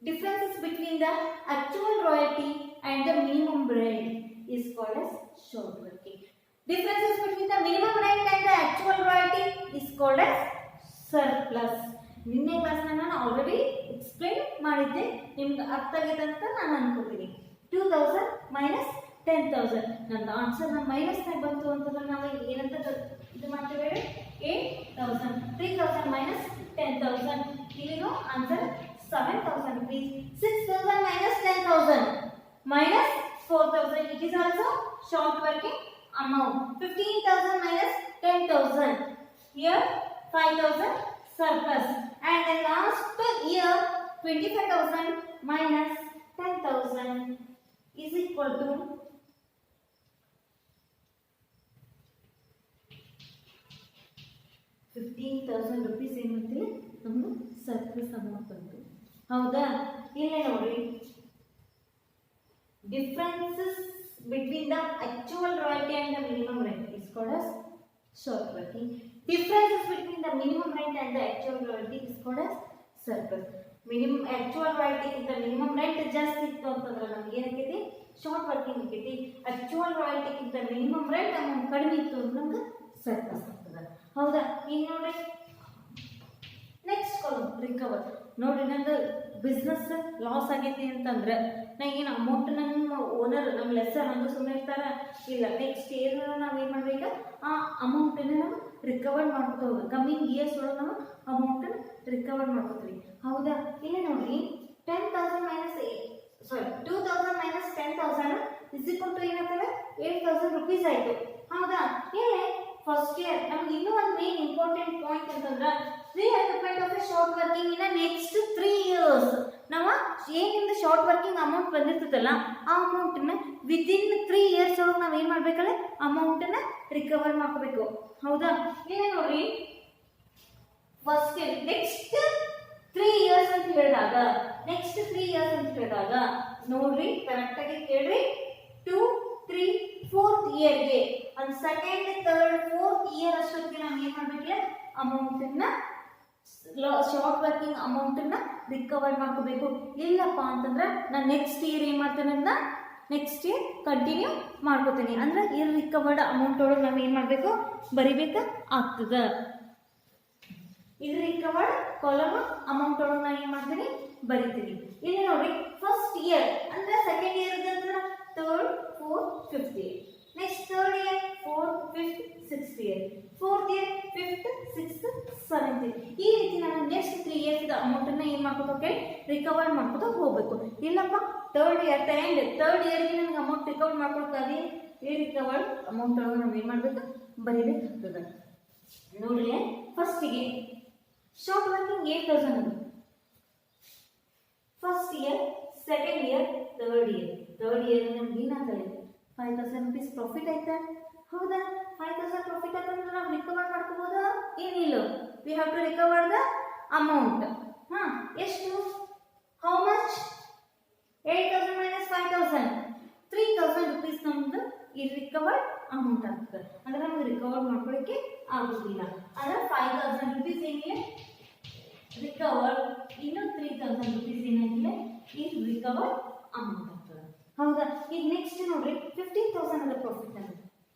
differences between the actual royalty and the minimum rent is called as short working. Differences between the minimum rent and the actual royalty is called as surplus. ನಿನ್ನೆ ಕ್ಲಾಸ್ನ ನಾನು already explain ಮಾಡಿದ್ದೆ, ನಿಮ್ಗೆ ಅರ್ಥ ಆಗಿದೆ ಅಂತ ನಾನು ಅನ್ಕೋತೀನಿ. 2,000 minus 10,000 ನನ್ನ ಆನ್ಸರ್ ನಮ್ಮ ಮೈನಸ್ನಾಗ ಬಂತು ಅಂತಂದ್ರೆ ನಾವು ಏನಂತ ಇದು ಮಾಡ್ತೇವೆ 8,000. 3,000 minus 10,000 ಇಲ್ಲಿನೂ answer 7,000 rupees. 6,000 minus 10,000 minus 4,000 it is also short working amount. 15,000 minus 10,000 here 5,000 surplus, and the last year 25,000 minus 10,000 is equal to 15,000 rupees ಏನಂತೀವಿ ನಮ್ದು ಸರ್ಪ್ಲಸ್ ಅಮೌಂಟ್ ಬಂತು. ಹೌದಾ, ಇಲ್ಲೇ ನೋಡಿ differences between the actual royalty and the minimum rent is called as short working. Differences between the minimum rent and the actual royalty is called as surplus. Minimum actual royalty is the minimum rent ಜಾಸ್ತಿ ಇತ್ತು ಅಂತಂದ್ರೆ ನಮ್ಗೆ ಏನಕ್ಕೈತಿ short working ಆಕೈತಿ. Actual royalty ಇದ್ದ minimum rent amount ಕಡಿಮೆ ಇತ್ತು ಅಂದ್ರೆ ನಮ್ಗೆ ಸರ್ಪ್ಲಸ್ ಆಗ್ತದೆ. ಹೌದಾ, ಈಗ ನೋಡ್ರಿ ನೆಕ್ಸ್ಟ್ ಕಾಲಮ್ ರಿಕವರ್. ನೋಡ್ರಿ ನಂದು ಬಿಸ್ನೆಸ್ ಲಾಸ್ ಆಗೈತಿ ಅಂತಂದ್ರೆ ನಾ ಏನು ಅಮೌಂಟ್ ನಮ್ಮ ಓನರ್ ನಮ್ಮ ಲೆಸ್ಸರ್ ಹಂಗೆ ಸುಮ್ಮನೆ ಇರ್ತಾರ ಇಲ್ಲ. ನೆಕ್ಸ್ಟ್ ಏನಾರ ನಾವು ಏನು ಮಾಡ್ಬೇಕು ಆ ಅಮೌಂಟನ್ನು ನಾವು ರಿಕವರ್ ರಿಕವರ್ ಮಾಡ್ಕೊತ ಹೋಗ್ಬೇಕು. ಕಮ್ಮಿಂಗ್ ಇಯರ್ಸ್ ಒಳಗೆ ನಾವು ಅಮೌಂಟನ್ನು ರಿಕವರ್ ಮಾಡ್ಕೋತೀವಿ. ಹೌದಾ? ಇಲ್ಲಿ ನೋಡ್ರಿ 10,000 minus 2,000 minus 10,000 is equal to ಏನಾಗ್ತದೆ 8,000 ರುಪೀಸ್ ಆಯಿತು. ಹೌದಾ? ಇಲ್ಲಿ ಫಸ್ಟ್ ಇಯರ್ ನಮ್ಗೆ ಇನ್ನೂ ಒಂದು ಮೇನ್ ಇಂಪಾರ್ಟೆಂಟ್ ಪಾಯಿಂಟ್ ಅಂತಂದ್ರೆ recoupment of a short working in next 3 years. ನಾವು ಏನಿಂದ ಶಾರ್ಟ್ ವರ್ಕಿಂಗ್ ಅಮೌಂಟ್ ಬಂದಿರ್ತದಲ್ಲ ಆ ಅಮೌಂಟನ್ನ ವಿದಿನ್ 3 ಇಯರ್ಸ್ ಒಳಗೆ ನಾವು ಏನು ಮಾಡಬೇಕಲ್ಲ ಅಮೌಂಟನ್ನು ರಿಕವರ್ ಮಾಡ್ಕೋಬೇಕು. ಹೌದಾ? ಇಲ್ಲಿ ನೋಡ್ರಿ ಫಸ್ಟ್ ಇಯರ್ ನೆಕ್ಸ್ಟ್ 3 ಇಯರ್ಸ್ ಅಂತ ಹೇಳಿದಾಗ ನೋಡ್ರಿ ಕರೆಕ್ಟಾಗಿ ಕೇಳ್ರಿ 2, 3, 4th ಇಯರ್ಗೆ ಒಂದು ಸೆಕೆಂಡ್, ಥರ್ಡ್, 4th ಇಯರ್ ಅಷ್ಟೊತ್ತಿಗೆ ನಾವು ಏನು ಮಾಡಬೇಕಿಲ್ಲ ಅಮೌಂಟನ್ನ ಶಾರ್ಟ್ ವರ್ಕಿಂಗ್ ಅಮೌಂಟನ್ನ ರಿಕವರ್ ಮಾಡ್ಕೋಬೇಕು. ಇಲ್ಲಪ್ಪ ಅಂತಂದ್ರೆ ನಾನು ನೆಕ್ಸ್ಟ್ ಇಯರ್ ಏನು ಮಾಡ್ತೇನೆ ಅಂದ್ರೆ ನೆಕ್ಸ್ಟ್ ಇಯರ್ ಕಂಟಿನ್ಯೂ ಮಾಡ್ಕೋತೀನಿ ಅಂದ್ರೆ ಇರ್ ರಿಕವರ್ಡ್ ಅಮೌಂಟ್ ಒಳಗೆ ನಾವು ಏನು ಮಾಡಬೇಕು ಬರಿಬೇಕಾ ಆಗ್ತದೆ. ಇದು ರಿಕವರ್ಡ್ ಕಾಲಮ್ ಅಮೌಂಟ್ ಒಳಗೆ ನಾನು ಏನು ಮಾಡ್ತೀನಿ ಬರಿತೀನಿ. ಇಲ್ಲಿ ನೋಡ್ರಿ ಫಸ್ಟ್ ಇಯರ್ ಅಂದ್ರೆ ಸೆಕೆಂಡ್ ಇಯರ್ ಅಂತಂದ್ರೆ 3rd, 4th, 5th year. Next 3rd year 4th, 5th, 6th year. 4th year 5th, 6th, 7th year. ಈ ರೀತಿ ನಾನು ನೆಕ್ಸ್ಟ್ 3 ಇಯರ್ಸ್ ಅಮೌಂಟನ್ನು ಏನು ಮಾಡ್ಕೋತ ರಿಕವರ್ ಮಾಡ್ಕೋತ ಹೋಗ್ಬೇಕು. ಇಲ್ಲಪ್ಪ 3rd ಇಯರ್ ಥರ್ಡ್ ಇಯರ್ಗೆ ನನಗೆ ಅಮೌಂಟ್ ರಿಕವರ್ ಮಾಡ್ಕೊಳ್ತಾವೆ ಈ ರಿಕವರ್ಡ್ ಅಮೌಂಟ್ ಒಳಗೆ ನಾವು ಏನು ಮಾಡಬೇಕು ಬರೀಬೇಕಾಗ್ತದೆ. ನೋಡ್ರಿ ಫಸ್ಟಿಗೆ short working 8,000 first year, second year, third year ನಮ್ಗೆ ಏನಾಗ್ತದೆ 5,000 ರುಪೀಸ್ ಪ್ರಾಫಿಟ್ ಆಯ್ತಾ? ಹೌದಾ? 5,000 ಪ್ರಾಫಿಟ್ ಆಯ್ತಂದ್ರೆ ನಾವು ರಿಕವರ್ ಮಾಡ್ಕೋಬೋದಾ? ಏನಿಲ್ಲ, we have to recover the amount. ಎಷ್ಟು? How much? 8,000 ಮೈನಸ್ 5,000 3,000 ರುಪೀಸ್ ನಮ್ದು ಈ ರಿಕವರ್ಡ್ ಅಮೌಂಟ್ ಆಗ್ತದೆ. ಅಂದ್ರೆ ನಮ್ಗೆ ರಿಕವರ್ ಮಾಡ್ಕೊಳ್ಳಿಕ್ಕೆ ಆಗೋದಿಲ್ಲ. ಅಂದ್ರೆ 5,000 ರುಪೀಸ್ ಏನಿಲ್ಲ ರಿಕವರ್ಡ್, ಇನ್ನು 3,000 ರುಪೀಸ್ ಏನಾಗಿಲ್ಲ ಈ ರಿಕವರ್ಡ್ ಅಮೌಂಟ್ ಆಗ್ತದೆ. ಹೌದಾ? ಈಗ ನೆಕ್ಸ್ಟ್ ನೋಡ್ರಿ 15,000 ಅದ ಪ್ರಾಫಿಟ್ ಅನ್ನೋದು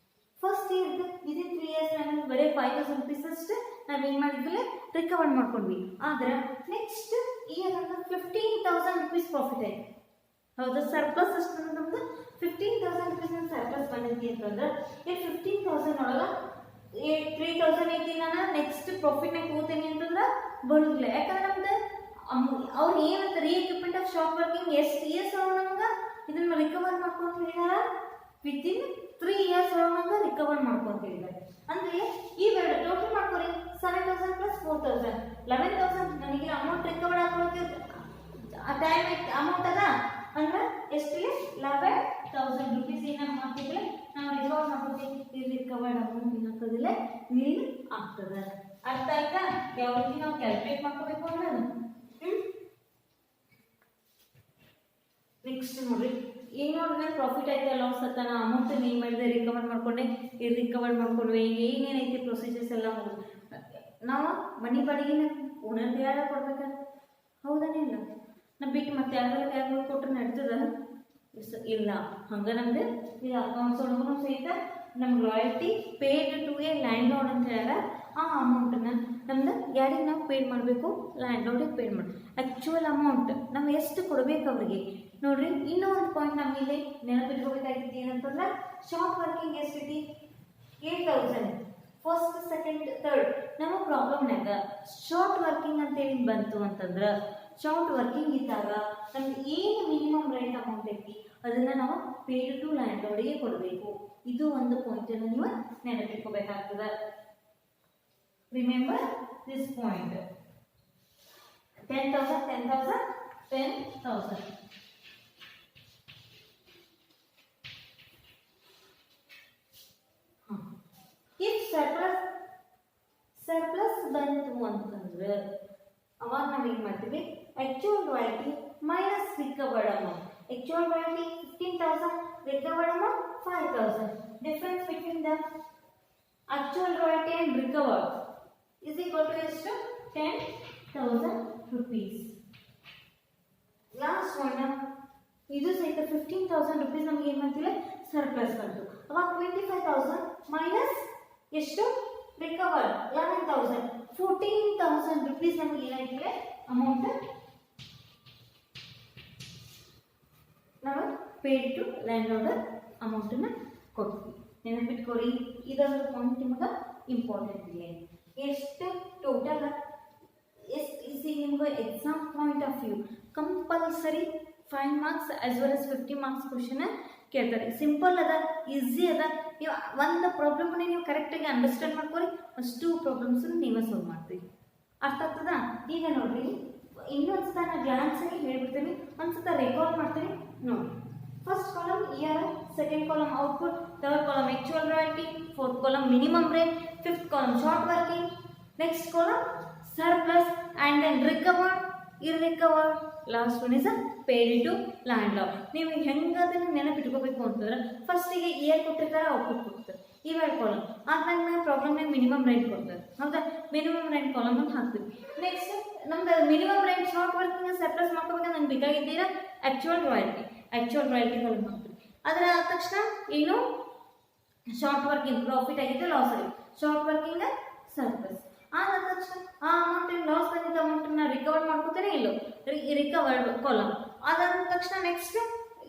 ಫಸ್ಟ್ ಇಯರ್ದು ವಿದಿನ್ 3 ಇಯರ್ಸ್ ನಮಗೆ ಬರೀ 5,000 ರುಪೀಸ್ ಅಷ್ಟು ನಾವೇನು ಮಾಡಿದ್ವಿ ರಿಕವರ್ ಮಾಡ್ಕೊಂಡ್ವಿ. ಆದ್ರೆ ನೆಕ್ಸ್ಟ್ ಇಯರ್ ಅಂದ್ರೆ 15,000 ರುಪೀಸ್ ಪ್ರಾಫಿಟ್ ಆಯ್ತು. ಹೌದಾ? ಸರ್ಪ್ಲಸ್ ಅಷ್ಟು ನಮ್ದು 15,000 ರುಪೀಸ್ ಸರ್ಪ್ಲಸ್ ಬಂದೈತಿ ಅಂತಂದ್ರೆ ಈ 15,000 ಒಳಗೆ 3,000 ಐತಿ ನಾನು ನೆಕ್ಸ್ಟ್ ಪ್ರಾಫಿಟ್ನಾಗ ತಗೋತೀನಿ ಅಂತಂದ್ರೆ ಬರೋದಿಲ್ಲ. ಯಾಕಂದ್ರೆ ನಮ್ದು ಅವ್ರು ಏನಂತ ರೀಎಕ್ವಿಪ್ಮೆಂಟ್ ಆಫ್ ಶಾರ್ಟ್ ವರ್ಕಿಂಗ್ ಎಷ್ಟು ಇಯರ್ಸ್ ಒಳಗೆ ನಮ್ಗೆ ಇದನ್ನ ರಿಕವರ್ ಮಾಡ್ಕೊಂಡು ಹೇಳಿದಾರ ವಿತಿನ್ 3 ಇಯರ್ಸ್ ಒಳಗೆ ನಮ್ಗೆ ರಿಕವರ್ ಮಾಡ್ಕೊಂಡು ಹೇಳಿದ್ದಾರೆ. ಅಂದ್ರೆ ಇವೆರಡು ಟೋಟಲ್ ಮಾಡ್ಕೊರಿ 7,000 ಪ್ಲಸ್ 4,000 11,000 ನನಗೆ ಅಮೌಂಟ್ ರಿಕವರ್ ಹಾಕೊಳ್ಳೋಕೆ ಟೈಮ್ ಅಮೌಂಟ್ ಅದ ಅಂದ್ರೆ ಎಷ್ಟಿಲ್ಲ 11,000 ರುಪೀಸ್ ಏನ ಮಾಡ್ತಿದ್ರೆ ನಾವು ರಿಕವರ್ ಮಾಡ್ಕೊತೀವಿ. ಈ ರಿಕವರ್ಡ್ ಅಮೌಂಟ್ ಏನಾಗ್ತದಿಲ್ಲ ನಿಲ್ ಆಗ್ತದೆ. ಅರ್ಥ ಆಯ್ತಾ? ಯಾವ ರೀತಿ ನಾವು ಕ್ಯಾಲ್ಕುಲೇಟ್ ಮಾಡ್ಕೋಬೇಕು ಅನ್ನೋದು. ನೆಕ್ಸ್ಟ್ ನೋಡ್ರಿ ಏನು ನೋಡಿದ್ರೆ ಪ್ರಾಫಿಟ್ ಆಯ್ತಾ ಲಾಸ್ ಆಯ್ತಾ ನಾ ಅಮೌಂಟ್ ಏನು ಮಾಡಿದೆ ರಿಕವರ್ ಮಾಡ್ಕೊಂಡೆ ಈ ರಿಕವರ್ ಮಾಡ್ಕೊಂಡ್ವಿ ಏನೇನೈತಿ ಪ್ರೊಸೀಜರ್ಸ್ ಎಲ್ಲ ನಾವು ಮನಿ ಬಾಡಿಗೆನ ಓನರ್ ಯಾರ ಕೊಡ್ಬೇಕ? ಹೌದಾನೇ ಇಲ್ಲ? ನಾ ಬಿಟ್ಟು ಮತ್ತೆ ಯಾರು ಕೊಟ್ಟರೆ ನಡ್ತದ? ಇಲ್ಲ. ಹಂಗೆ ನಮ್ದು ಇದು ಅಕೌಂಟ್ಸ್ ಒಳಗೂ ಸಹಿತ ನಮ್ಗೆ royalty paid to a landlord ಅಂತ ಹೇಳ್ಯಾರ. ಆ ಅಮೌಂಟನ್ನು ನಮ್ದು ಯಾರಿಗೆ ನಾವು ಪೇಡ್ ಮಾಡಬೇಕು? ಲ್ಯಾಂಡ್ ಲಾರ್ಡಿಗೆ ಪೇಡ್ ಮಾಡಿ ಆ್ಯಕ್ಚುಯಲ್ ಅಮೌಂಟ್ ನಾವು ಎಷ್ಟು ಕೊಡಬೇಕು ಅವ್ರಿಗೆ. ನೋಡ್ರಿ ಇನ್ನೂ ಒಂದು ಪಾಯಿಂಟ್ ನಮಗೆ ನೆನಪಿಟ್ಕೋಬೇಕಾಗಿತ್ತು ಏನಂತಂದ್ರೆ ಶಾರ್ಟ್ ವರ್ಕಿಂಗ್ ಎಷ್ಟೈತಿ 8,000 ಫಸ್ಟ್, ಸೆಕೆಂಡ್, ಥರ್ಡ್. ನಮ್ಮ ಪ್ರಾಬ್ಲಮ್ನಾಗ ಶಾರ್ಟ್ ವರ್ಕಿಂಗ್ ಅಂತೇಳಿ ಬಂತು ಅಂತಂದ್ರೆ ಶಾರ್ಟ್ ವರ್ಕಿಂಗ್ ಇದ್ದಾಗ ನಮ್ಗೆ ಏನು ಮಿನಿಮಮ್ ರೆಂಟ್ ಅಮೌಂಟ್ ಐತಿ ಅದನ್ನು ನಾವು ಪೇಡ್ ಟು ಲ್ಯಾಂಡ್ ಲಾರ್ಡಿಗೆ ಕೊಡಬೇಕು. ಇದು ಒಂದು ಪಾಯಿಂಟನ್ನು ನೀವು ನೆನಪಿಟ್ಕೋಬೇಕಾಗ್ತದೆ. Remember this point. 10,000 10,000 10,000. If surplus ಬಂತು ಅಂತಂದ್ರೆ ಅವಾಗ ನಾವು ಏನು ಮಾಡ್ತೀವಿ actual royalty minus recovered amount. Actual royalty 15,000, recovered amount 5,000. Difference between the actual royalty and recovered is equal to ಎಷ್ಟು 10,000 rupees. ಲಾಸ್ಟ್ ಒನ್ ಇದು ಸಹಿತ 15,000 ರುಪೀಸ್ ನಮಗೆ ಏನು ಮಾಡ್ತೀವಿ ಸರ್ಪ್ಲಸ್ ಬಂತು. ಅವಾಗ 25,000 ಮೈನಸ್ ಎಷ್ಟು ರಿಕವರ್ಡ್ 11,000 14,000 ರುಪೀಸ್ ನಮಗೆ ಏನಾಯ್ತಿದೆ ಅಮೌಂಟ್ ನಾವು ಪೇಡ್ ಟು ಲ್ಯಾಂಡ್ ಲಾರ್ಡ್ ಅಮೌಂಟನ್ನು ಕೊಡ್ತೀವಿ. ನೆನಪಿಟ್ಕೊಳ್ಳಿ ಇದೊಂದು ಪಾಯಿಂಟ್ ನಿಮಗೆ ಇಂಪಾರ್ಟೆಂಟ್ ಇದೆ. ಎಷ್ಟು ಟೋಟಲ್ ಸಿ ನಿಮ್ಗೆ exam point of view compulsory 5 marks as well as 50 marks question ಕೇಳ್ತಾರೆ. ಸಿಂಪಲ್ ಅದ, ಈಸಿ ಅದ. ನೀವು ಒಂದು ಪ್ರಾಬ್ಲಮ್ನೇ ನೀವು ಕರೆಕ್ಟಾಗಿ ಅಂಡರ್ಸ್ಟ್ಯಾಂಡ್ ಮಾಡ್ಕೊರಿ, ಅಷ್ಟು ಪ್ರಾಬ್ಲಮ್ಸ್ ನೀವೇ ಸಾಲ್ವ್ ಮಾಡ್ತೀವಿ. ಅರ್ಥ ಆಗ್ತದ? ಈಗ ನೋಡ್ರಿ, ಇನ್ನೊಂದ್ಸತ ನಾನು ಗ್ಲಾನ್ಸ್ ಆಗಿ ಹೇಳ್ಬಿಡ್ತೀನಿ, ಒಂದ್ಸತ ರೆಕಾರ್ಡ್ ಮಾಡ್ತೀನಿ ನೋಡಿ. First column year, second column output, third column actual royalty, fourth column minimum rate, fifth column short working, next column surplus and then recovered, irrecovered, last one is a paid to landlord. ನೀವು ಹೆಂಗೆ ಅದನ್ನು ನೆನಪಿಟ್ಕೋಬೇಕು ಅಂತಂದ್ರೆ ಫಸ್ಟಿಗೆ year ಕೊಟ್ಟಿರ್ತಾರೆ, output ಕೊಡ್ತಾರೆ, ಇವೆರಡು column. ಆದ್ಮೇಲೆ ಪ್ರಾಬ್ಲಮ್ನಾಗ minimum rent ಕೊಡ್ತಾರೆ, ಹೌದಾ? ಮಿನಿಮಮ್ ರೆಂಟ್ ಕಾಲಮ್ ಅಂತ ಹಾಕ್ತೀವಿ. ನೆಕ್ಸ್ಟ್ ನಮ್ದು minimum rent short working surplus ಮಾಡ್ಕೋಬೇಕಂದ್ರೆ ನಂಗೆ ಬೇಕಾಗಿದ್ದೀರಾ ಆ್ಯಕ್ಚುಯಲ್ ರಾಯಲ್ಟಿ ಕಾಲಮ್ ಹಾಕ್ತೀವಿ. ಅದರ ಆದ ತಕ್ಷಣ ಏನು ಶಾರ್ಟ್ ವರ್ಕಿಂಗ್ ಪ್ರಾಫಿಟ್ ಆಗಿದ್ದು, ಲಾಸ್ ಆಗಿದೆ, ಶಾರ್ಟ್ ವರ್ಕಿಂಗ್ ಸರ್ಪ್ಲಸ್. ಆದ ತಕ್ಷಣ ಆ ಅಮೌಂಟ್ ಲಾಸ್ ಬಂದಿದ್ದ ಅಮೌಂಟನ್ನು ರಿಕವರ್ ಮಾಡ್ಕೋತಾನೆ ಇಲ್ಲೋ, ರಿಕವರ್ಡ್ ಕಾಲಮ್. ಅದಾದ ತಕ್ಷಣ ನೆಕ್ಸ್ಟ್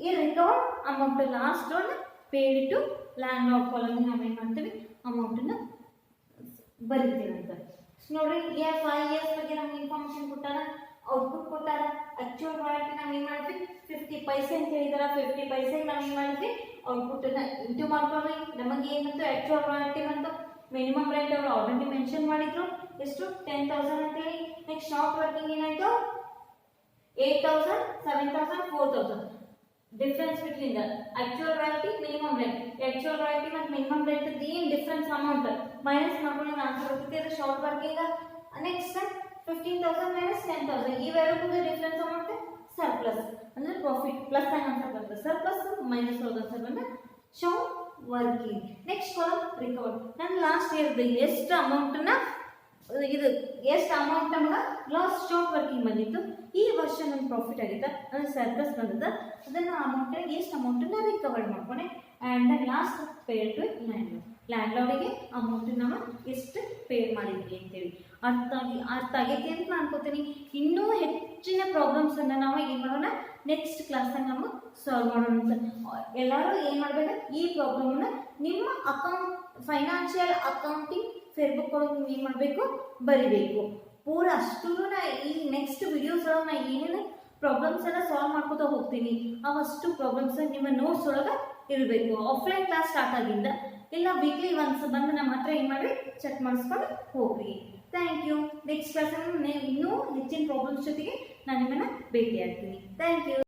ಈ recovered amount last one paid to landlord column ನಾವೇನು ಮಾಡ್ತೀವಿ, ಅಮೌಂಟನ್ನು ಬರಿತೀವಿ ಅಂತ ನೋಡ್ರಿ. ಇಯರ್ 5 ಇಯರ್ಸ್ ಬಗ್ಗೆ ನಮ್ಗೆ ಇನ್ಫಾರ್ಮೇಶನ್ ಕೊಟ್ಟಾರ, ಔಟ್ಪುಟ್ ಕೊಟ್ಟಾರ, ಆಕ್ಚುಯಲ್ ರಾಯಲ್ಟಿ ನಾವು ಏನು ಮಾಡ್ತೀವಿ 50 ಪೈಸೆ ಅಂತ ಹೇಳಿದಾರ, 50 ಪೈಸೆಗೆ ನಾವು ಏನು ಮಾಡಿದ್ವಿ ಔಟ್ಪುಟ್ಟನ್ನು ಇಂಟು ಮಾಡ್ಕೊಂಡ್ವಿ. ನಮಗೆ ಏನಂತ ಆಕ್ಚುಯಲ್ ರಾಯಲ್ಟಿ ಬಂತು, ಮಿನಿಮಮ್ ರೇಟ್ ಅವರು ಆಲ್ರೆಡಿ ಮೆನ್ಷನ್ ಮಾಡಿದ್ರು, ಎಷ್ಟು 10,000 ಅಂತೇಳಿ. ನೆಕ್ಸ್ಟ್ ಶಾರ್ಟ್ ವರ್ಕಿಂಗ್ ಏನಾಯ್ತು 8,000, 7,000, 4,000. Difference between the actual royalty minimum rate. Actual royalty ಮತ್ತು ಮಿನಿಮಮ್ ರೇಟ್ ಏನು ಡಿಫ್ರೆನ್ಸ್ ಅಮೌಂಟ್ ಮೈನಸ್ ಮಾಡ್ಕೊಂಡು ಆನ್ಸರ್ ಬರ್ತೈತಿ. ಅದು ಶಾರ್ಟ್ ವರ್ಕಿಂಗ್. ನೆಕ್ಸ್ಟ್ 15,000 ಮೈನಸ್ 10,000, ಇವೆರಡಕ್ಕೂ ಡಿಫ್ರೆನ್ಸ್ ಅಮೌಂಟ್ ಸರ್ಪ್ಲಸ್ ಅಂದ್ರೆ ಪ್ರಾಫಿಟ್ ಪ್ಲಸ್ ಆನ್ಸರ್ ಬರ್ತದೆ, ಸರ್ಪ್ಲಸ್ ಮೈನಸ್ ಆನ್ಸರ್ ಬಂದ್ರೆ short working. Next column recovered. ನಾನು ಲಾಸ್ಟ್ ಇಯರ್ದು ಎಷ್ಟು ಅಮೌಂಟನ್ನ ಇದು ಎಷ್ಟು ಅಮೌಂಟ್ ನಮ್ಗೆ ಲಾಸ್ಟ್ ಶಾರ್ಟ್ ವರ್ಕಿಂಗ್ ಬಂದಿತ್ತು, ಈ ವರ್ಷ ನನ್ನ ಪ್ರಾಫಿಟ್ ಆಗಿತ್ತು ಅಂದರೆ ಸರ್ಪ್ಲಸ್ ಬಂದಿದ್ದ, ಅದನ್ನು ಅಮೌಂಟ್ ಎಷ್ಟು ಅಮೌಂಟನ್ನು ರಿಕವರ್ಡ್ ಮಾಡ್ಕೊಂಡೆ. And then last paid to ಲ್ಯಾಂಡ್ಲಾರ್ಡಿಗೆ ಅಮೌಂಟನ್ನು ನಾವು ಎಷ್ಟು ಪೇ ಮಾಡಿದ್ವಿ ಅಂತೇಳಿ ಅರ್ಥ ಆಗೈತಿ ಅಂತ ನಾನು ಅನ್ಕೋತೀನಿ. ಇನ್ನೂ ಹೆಚ್ಚಿನ ಪ್ರಾಬ್ಲಮ್ಸನ್ನು ನಾವು ಏನು ಮಾಡೋಣ ನೆಕ್ಸ್ಟ್ ಕ್ಲಾಸ್ನಾಗ ನಾವು ಸಾಲ್ವ್ ಮಾಡೋಣ ಅಂತ. ಎಲ್ಲರೂ ಏನು ಮಾಡಬೇಕು, ಈ ಪ್ರಾಬ್ಲಮ್ನ ನಿಮ್ಮ ಫೈನಾನ್ಷಿಯಲ್ ಅಕೌಂಟಿಂಗ್ ಫೇಸ್ಬುಕ್ ಒಳಗೆ ನೀವು ಏನು ಮಾಡಬೇಕು ಬರಿಬೇಕು. ಪೂರ ಅಷ್ಟು ಈ ನೆಕ್ಸ್ಟ್ ವಿಡಿಯೋಸ್ ಒಳಗೆ ನಾ ಏನೇನು ಪ್ರಾಬ್ಲಮ್ಸ್ ಎಲ್ಲ ಸಾಲ್ವ್ ಮಾಡ್ಕೋತಾ ಹೋಗ್ತೀನಿ, ಅವಷ್ಟು ಪ್ರಾಬ್ಲಮ್ಸ್ ನಿಮ್ಮ ನೋಟ್ಸ್ ಒಳಗೆ ಇರಬೇಕು. ಆಫ್ಲೈನ್ ಕ್ಲಾಸ್ ಸ್ಟಾರ್ಟ್ ಆಗಿಂದ ಇಲ್ಲ ವೀಕ್ಲಿ ಒನ್ಸ್ ಬಂದು ನಮ್ಮ ಹತ್ರ ಏನು ಮಾಡಿ ಚೆಕ್ ಮಾಡಿಸ್ಕೊಂಡು ಹೋಗ್ರಿ. Thank you. ನೆಕ್ಸ್ಟ್ ಕ್ಲಾಸಲ್ಲಿ ಇನ್ನೂ ಹೆಚ್ಚಿನ ಪ್ರಾಬ್ಲಮ್ಸ್ ಜೊತೆಗೆ ನಾನು ನಿಮ್ಮನ್ನು ಭೇಟಿ ಆಗ್ತೀನಿ. Thank you.